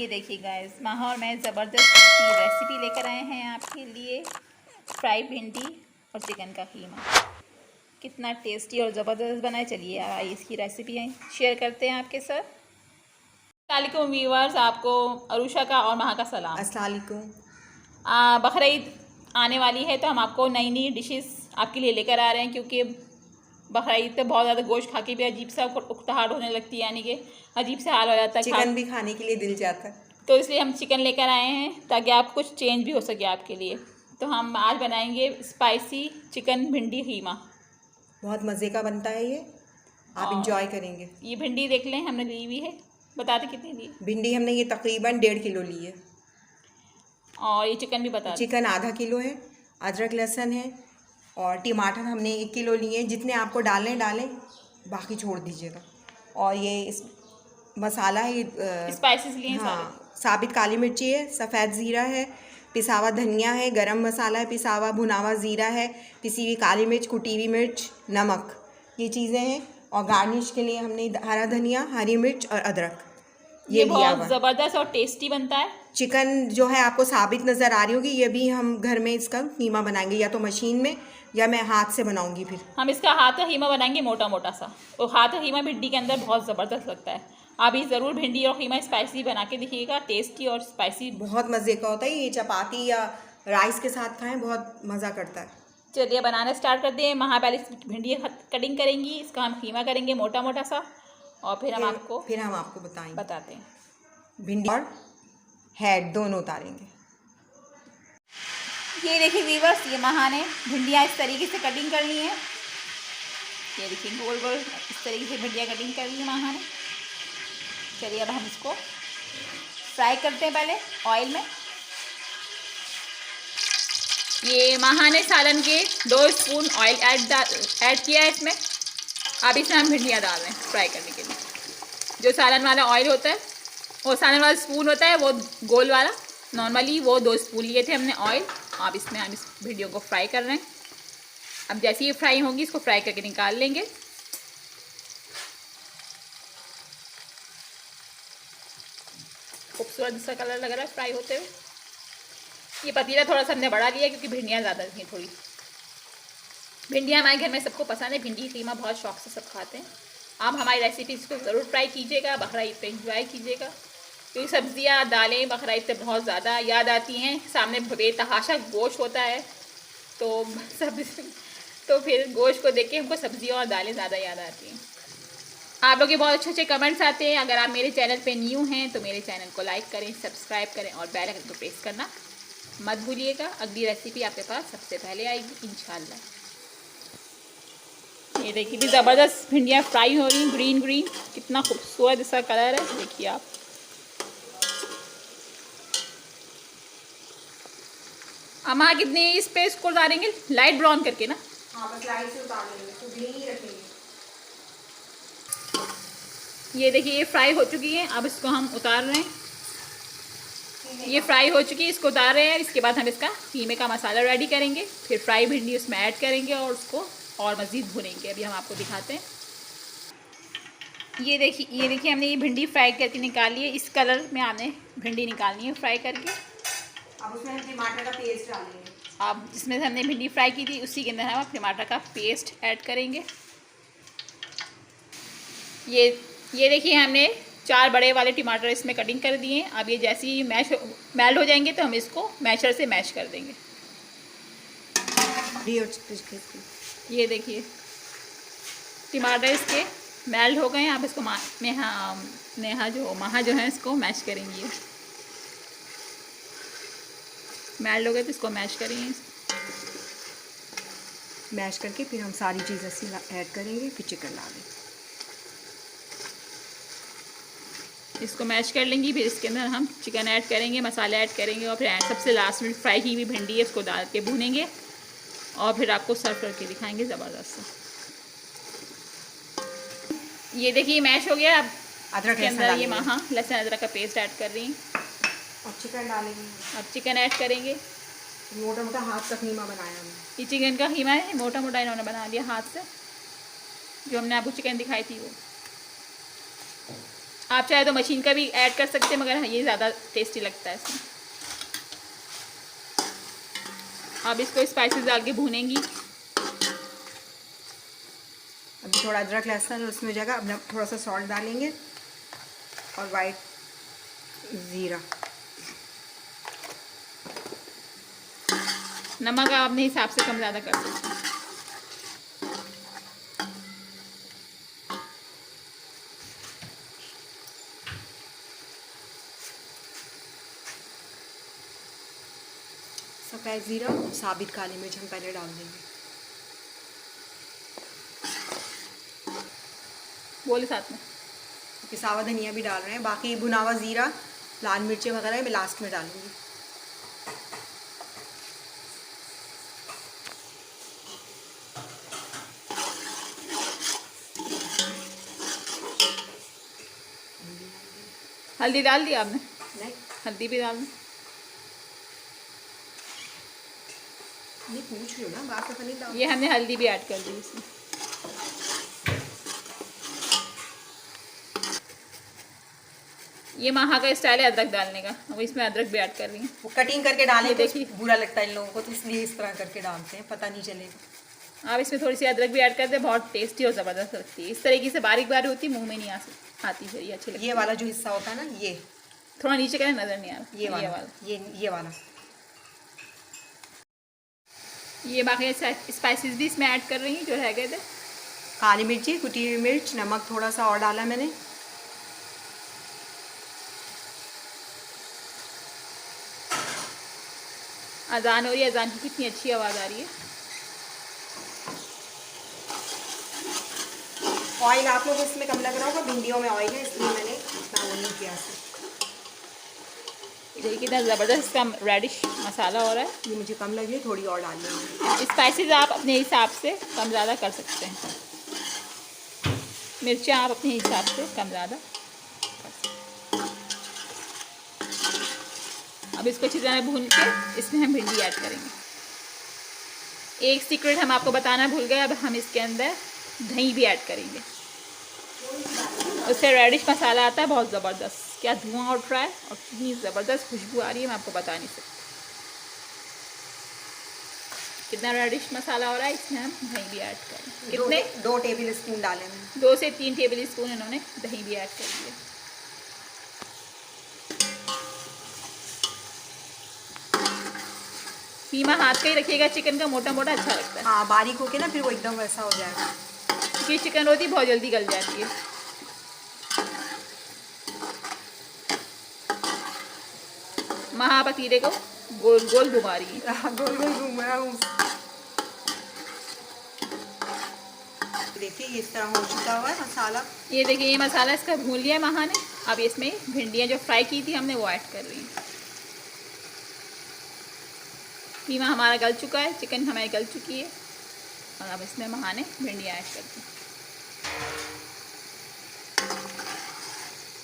ये देखिए गाइस, माहौल में ज़बरदस्त सी रेसिपी लेकर आए हैं आपके लिए। फ्राई भिंडी और चिकन का कीमा कितना टेस्टी और ज़बरदस्त बना है। चलिए आइए इसकी रेसिपी शेयर करते हैं आपके साथ। अस्सलामुअलैकुम व्यूअर्स, आपको अरुषा का और महा का सलाम। अस्सलाम वालेकुम। बकरीद आने वाली है तो हम आपको नई नई डिशेस आपके लिए लेकर आ रहे हैं, क्योंकि बकरीद पे बहुत ज़्यादा गोश्त खा के भी अजीब सा उकताहट होने लगती है, यानी कि अजीब सा हाल हो जाता है। चिकन भी खाने के लिए दिल जाता है, तो इसलिए हम चिकन लेकर आए हैं ताकि आप कुछ चेंज भी हो सके आपके लिए। तो हम आज बनाएंगे स्पाइसी चिकन भिंडी कीमा। बहुत मज़े का बनता है ये, आप इंजॉय करेंगे। ये भिंडी देख लें, हमने ली हुई है, बताते कितनी ली। भिंडी हमने ये तकरीबन 1.5 किलो ली है। और ये चिकन भी बता दें। चिकन आधा किलो है, अदरक लहसुन है और टमाटर हमने 1 किलो लिए हैं। जितने आपको डालें डालें, बाकी छोड़ दीजिएगा। और ये इस मसाला है, स्पाइसेस लिए हैं सारे। हाँ, साबित काली मिर्ची है, सफ़ेद ज़ीरा है, पिसावा धनिया है, गरम मसाला है, पिसावा भुनावा ज़ीरा है, पिसी हुई काली मिर्च, कुटी हुई मिर्च, नमक, ये चीज़ें हैं। और गार्निश के लिए हमने हरा धनिया, हरी मिर्च और अदरक ये बहुत ज़बरदस्त और टेस्टी बनता है। चिकन जो है आपको साबित नज़र आ रही होगी, ये भी हम घर में इसका कीमा बनाएंगे, या तो मशीन में या मैं हाथ से बनाऊंगी। फिर हम इसका हाथ का कीमा बनाएंगे मोटा मोटा सा। और हाथ का कीमा भिंडी के अंदर बहुत ज़बरदस्त लगता है। आप ये ज़रूर भिंडी और कीमा स्पाइसी बना के देखिएगा, टेस्टी और स्पाइसी बहुत मज़े का होता है। ये चपाती या राइस के साथ खाएं, बहुत मज़ा करता है। चलिए बनाना स्टार्ट करते हैं। वहाँ पहले भिंडी कटिंग करेंगी, इसका हम कीमा करेंगे मोटा मोटा सा, और फिर हम आपको बताते हैं। भिंडी और हेड दोनों उतारेंगे। ये देखिए व्यूअर्स, ये महा ने भिंडियाँ इस तरीके से कटिंग कर ली हैं। ये देखिए गोल गोल इस तरीके से भिंडियाँ कटिंग कर ली है महा ने। चलिए अब हम इसको फ्राई करते हैं पहले ऑयल में। ये महा ने सालन के 2 स्पून ऑयल ऐड किया है इसमें। अब इसमें हम भिंडियाँ डाल रहे हैं फ्राई करने के लिए। जो सालन वाला ऑयल होता है, वो सालन वाला स्पून होता है, वो गोल वाला, नॉर्मली वो 2 स्पून लिए थे हमने ऑयल। अब इसमें हम इस भिंडियों को फ्राई कर रहे हैं। अब जैसे ये फ्राई होंगी, इसको फ्राई करके निकाल लेंगे। खूबसूरत सा कलर लग रहा है फ्राई होते हुए। ये पतीला थोड़ा सा हमने बढ़ा लिया क्योंकि भिंडियाँ ज़्यादा थी थोड़ी। भिंडियाँ हमारे घर में सबको पसंद है, भिंडी कीमा बहुत शौक से सब खाते हैं। आप हमारी रेसिपीज़ को ज़रूर ट्राई कीजिएगा, बकरीद पे इंजॉय कीजिएगा, क्योंकि सब्ज़ियाँ दालें बकरीद पे बहुत ज़्यादा याद आती हैं। सामने बेतहाशा गोश्त होता है, तो फिर गोश्त को देख के हमको सब्ज़ियाँ और दालें ज़्यादा याद आती हैं। आप लोग के बहुत अच्छे अच्छे कमेंट्स आते हैं। अगर आप मेरे चैनल पे न्यू हैं तो मेरे चैनल को लाइक करें, सब्सक्राइब करें और बेल आइकन को प्रेस करना मत भूलिएगा। अगली रेसिपी आपके पास सबसे पहले आएगी इंशाल्लाह। ये देखिए भी ज़बरदस्त भिंडियाँ फ्राई हो रही, ग्रीन ग्रीन, कितना खूबसूरत इसका कलर है, देखिए आप। अम्मा कितनी इस पे इसको उतारेंगे लाइट ब्राउन करके ना? हाँ, बस लाइट से उतार लेंगे, तो ग्रीन ही रखेंगे। ये देखिए ये फ्राई हो चुकी है, अब इसको हम उतार रहे हैं। ये फ्राई हो चुकी है, इसको उतार रहे हैं। इसके बाद हम इसका कीमे का मसाला रेडी करेंगे, फिर फ्राई भिंडी उसमें ऐड करेंगे और उसको और मज़ीद भुनेंगे। अभी हम आपको दिखाते हैं। ये देखिए हमने ये भिंडी फ्राई करके निकाली है। इस कलर में हमने भिंडी निकालनी है फ्राई करके। अब उसमें हम टमाटर का पेस्ट डालेंगे। अब जिसमें से हमने भिंडी फ्राई की थी, उसी के अंदर हम टमाटर का पेस्ट ऐड करेंगे। ये देखिए हमने 4 बड़े वाले टमाटर इसमें कटिंग कर दिए हैं। अब ये जैसे ही मेल्ट हो जाएंगे तो हम इसको मैशर से मैश कर देंगे। ये देखिए टमाटर इसके मेल्ट हो गए हैं। अब इसको महा जो है इसको मैश करेंगे। मेल्ट हो गए तो इसको मैश करेंगे। मैश करके फिर हम सारी चीज़ें ऐड करेंगे, फिर चिकन डालेंगे। इसको मैश कर लेंगी, फिर इसके अंदर हम चिकन ऐड करेंगे, मसाले ऐड करेंगे, और फिर सबसे लास्ट में फ्राई की हुई भिंडी है इसको डाल के भूनेंगे और फिर आपको सर्व करके दिखाएंगे ज़बरदस्त सा। ये देखिए मैश हो गया। अब अदरक के अंदर ये महा लहसुन अदरक का पेस्ट ऐड कर रही हैं। अब चिकन डालेंगे। अब चिकन ऐड करेंगे। मोटा मोटा हाथ का कीमा बनाया हमने। ये चिकन का कीमा है, मोटा मोटा इन्होंने बना लिया हाथ से, जो हमने आपको चिकन दिखाई थी वो। आप चाहे तो मशीन का भी ऐड कर सकते हैं, मगर ये ज़्यादा टेस्टी लगता है इसमें। अब इसको स्पाइसेस डाल के भूनेंगी। अभी थोड़ा अदरक लहसुन उसमें जगह अब थोड़ा सा सॉल्ट डालेंगे और वाइट ज़ीरा। नमक आप अपने हिसाब से कम ज़्यादा कर सकते हैं। सफ़ेद ज़ीरा और साबित काली मिर्च हम पहले डाल देंगे। बोले साथ में पिसावा धनिया भी डाल रहे हैं। बाकी भुनावा ज़ीरा, लाल मिर्चें वगैरह मैं लास्ट में डालूंगी। हल्दी डाल दी आपने? नहीं, हल्दी भी डाल दी। ये पूछ रही हूँ ना, बात तो नहीं डाल। ये हमने हल्दी भी ऐड कर दी इसमें। ये महा का स्टाइल है अदरक डालने का, वो इसमें अदरक भी ऐड कर रही हैं। वो कटिंग करके डालें तो देखिए बुरा लगता है इन लोगों को, तो इसलिए इस तरह करके डालते हैं, पता नहीं चलेगा। आप इसमें थोड़ी सी अदरक भी ऐड कर दे, बहुत टेस्टी और ज़बरदस्त लगती है। इस तरीके से बारीक बारीक होती है, मुंह में नहीं आती है, ये अच्छी लगती है। ये वाला जो हिस्सा होता है ना, ये थोड़ा नीचे करें, नज़र नहीं आ रहा। ये वाला ये बाकी स्पाइसेस भी इसमें ऐड कर रही हैं जो रह गए थे। काली मिर्ची, कुटी हुई मिर्च, नमक थोड़ा सा और डाला मैंने। अजान हो रही है, अजान की कितनी अच्छी आवाज़ आ रही है। ऑयल आप लोग इसमें कम लग रहा होगा, भिंडियों में ऑयल है इसलिए मैंने इतना वो नहीं किया। देखिए कितना ज़बरदस्त इसका रेडिश मसाला हो रहा है। ये मुझे कम लगी, थोड़ी और डाल देंगे। स्पाइसेस आप अपने हिसाब से कम ज़्यादा कर सकते हैं। मिर्चें आप अपने हिसाब से कम ज़्यादा। अब इसको अच्छी तरह भून के इसमें हम भिंडी ऐड करेंगे। एक सीक्रेट हम आपको बताना भूल गए, अब हम इसके अंदर दही भी ऐड करेंगे। उससे रेडिश मसाला आता है बहुत ज़बरदस्त। क्या धुआं उठ रहा है और कितनी ज़बरदस्त खुशबू आ रही है, मैं आपको बता नहीं सकती। कितना रेडिश मसाला हो रहा है, इसमें हम दही भी ऐड करें। कितने? 2 टेबल स्पून डाले मैंने। 2 से 3 टेबल स्पून इन्होंने दही भी ऐड कर दिया। कीमा हाथ का ही रखिएगा, चिकन का मोटा मोटा अच्छा लगता है। हाँ, बारीक होके ना फिर वो एकदम वैसा हो जाएगा। क्योंकि चिकन रोटी बहुत जल्दी गल जाती है। महापतीरे को गोल गोल घुमा रही है। गोल गोल घूम रहा हूँ। देखिए ये इस तरह हो चुका हुआ है मसाला। ये देखिए ये मसाला इसका भून लिया है महा ने। अब इसमें भिंडियाँ जो फ्राई की थी हमने वो ऐड कर रही हैं। कीमा हमारा गल चुका है, चिकन हमारी गल चुकी है और अब इसमें महा ने भिंडियाँ ऐड कर दी।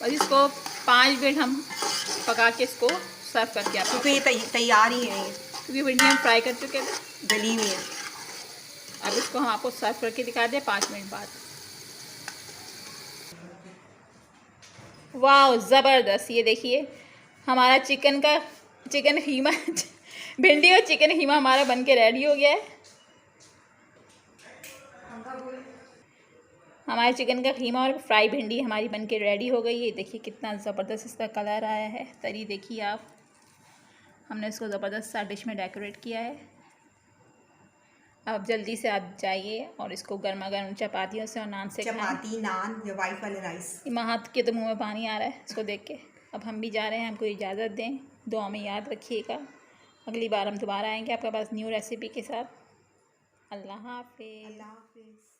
बस इसको 5 मिनट हम पका के इसको सर्व करके आपको, क्योंकि ये तैयार ही है, क्योंकि भिंडियाँ हम फ्राई कर चुके थे, गली हुई है। अब इसको हम आपको सर्व करके दिखा दें 5 मिनट बाद। वाह ज़बरदस्त। ये देखिए हमारा चिकन कीमा भिंडी और चिकन कीमा हमारा बन के रेडी हो गया है। हमारे चिकन का कीमा और फ्राई भिंडी हमारी बन के रेडी हो गई है। देखिए कितना ज़बरदस्त इसका कलर आया है। तरी देखिए आप, हमने इसको ज़बरदस्त सा डिश में डेकोरेट किया है। अब जल्दी से आप जाइए और इसको गर्मा गर्म चपातियों से और नान से खाएं। चपाती, नान या वाइट वाले राइस। महात के तो मुंह में पानी आ रहा है इसको देख के। अब हम भी जा रहे हैं, हमको इजाज़त दें। दुआ में याद रखिएगा, अगली बार हम दोबारा आएंगे आपके पास न्यू रेसिपी के साथ। अल्लाह हाफ़िज़।